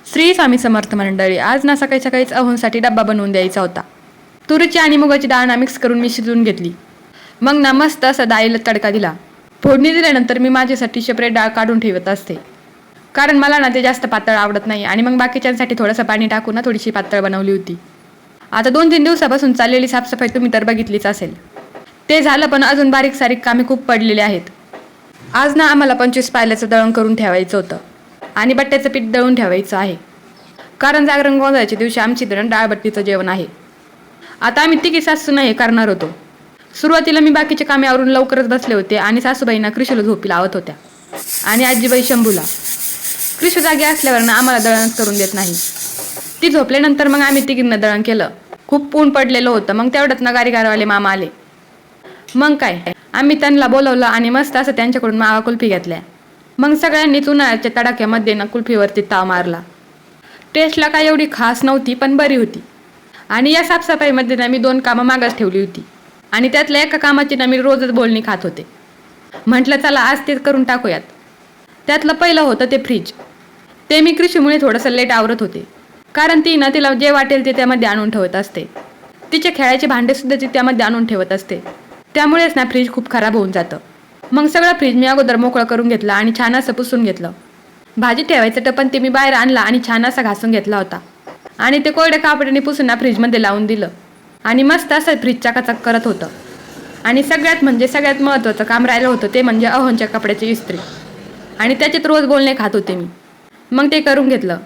श्री स्वामी समर्थ मंडळी, आज ना सकाळी सकाळीच अहोंसाठी डब्बा बनवून द्यायचा होता. तुरीची आणि मुगाची डाळ ना मिक्स करून मी शिजवून घेतली. मग ना मस्त असा डाळीला तडका दिला. फोडणी दिल्यानंतर मी माझ्यासाठी सेपरेट डाळ काढून ठेवत असते, कारण मला ना ते जास्त पातळ आवडत नाही. आणि मग बाकीच्यांसाठी थोडंसं पाणी टाकून ना थोडीशी पातळ बनवली होती. आता 2-3 दिवसापासून चाललेली साफसफाई तुम्ही तर बघितलीच असेल. ते झालं, पण अजून बारीक सारीक कामे खूप पडलेली आहेत. आज ना आम्हाला 25 पायल्याचं दळण करून ठेवायचं होतं आणि बट्ट्याचं पीठ दळून ठेवायचं आहे, कारण जागरण गोंधळाच्या दिवशी आमची डाळबट्टीचं जेवण आहे. आता आम्ही तिघी सासूना हे करणार होतो. सुरुवातीला मी बाकीचे कामे आवरून लवकरच बसले होते आणि सासूबाईंना कृषीला झोपी लावत होत्या आणि आजीबाई शंभूला. कृषी जागी असल्यावर ना आम्हाला दळण करून देत नाही. ती झोपल्यानंतर मग आम्ही तिघींना दळण केलं. खूप ऊन पडलेलं होतं. मग तेवढ्यात ना गारीगारवाले मामा आले. मग काय, आम्ही त्यांना बोलवलं आणि मस्त असं त्यांच्याकडून मावा कुल्फी घेतल्या. मग सगळ्यांनीच उन्हाळ्याच्या तडाख्यामध्ये ना कुल्फीवरती ताव मारला. टेस्टला काय एवढी खास नव्हती, पण बरी होती. आणि या साफसफाईमध्ये ना मी 2 कामं मागच ठेवली होती आणि त्यातल्या एका कामाची ना मी रोजच बोलणी खात होते. म्हटलं चला आज ते करून टाकूयात. त्यातलं पहिलं होतं ते फ्रीज. ते मी कृषीमुळे थोडंसं लेट आवरत होते, कारण ती ना तिला जे वाटेल ते त्यामध्ये आणून ठेवत असते. तिचे खेळायचे भांडेसुद्धा ती त्यामध्ये आणून ठेवत असते. त्यामुळेच ना फ्रीज खूप खराब होऊन जातं. मग सगळं फ्रीज मी अगोदर मोकळं करून घेतलं आणि छान असं पुसून घेतलं. भाजी ठेवायचं टपन ते मी बाहेर आणला आणि छान असा घासून घेतला होता आणि ते कोरड्या कापडाने पुसून ना फ्रीजमध्ये लावून दिलं आणि मस्त असं फ्रीज चकाचक करत होतं. आणि सगळ्यात महत्त्वाचं काम राहिलं होतं ते म्हणजे अहोंच्या कपड्याची इस्त्री, आणि त्याच्यात रोज बोलणे खात होते मी. मग ते करून घेतलं.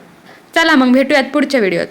चला मग भेटूयात पुढच्या व्हिडिओत.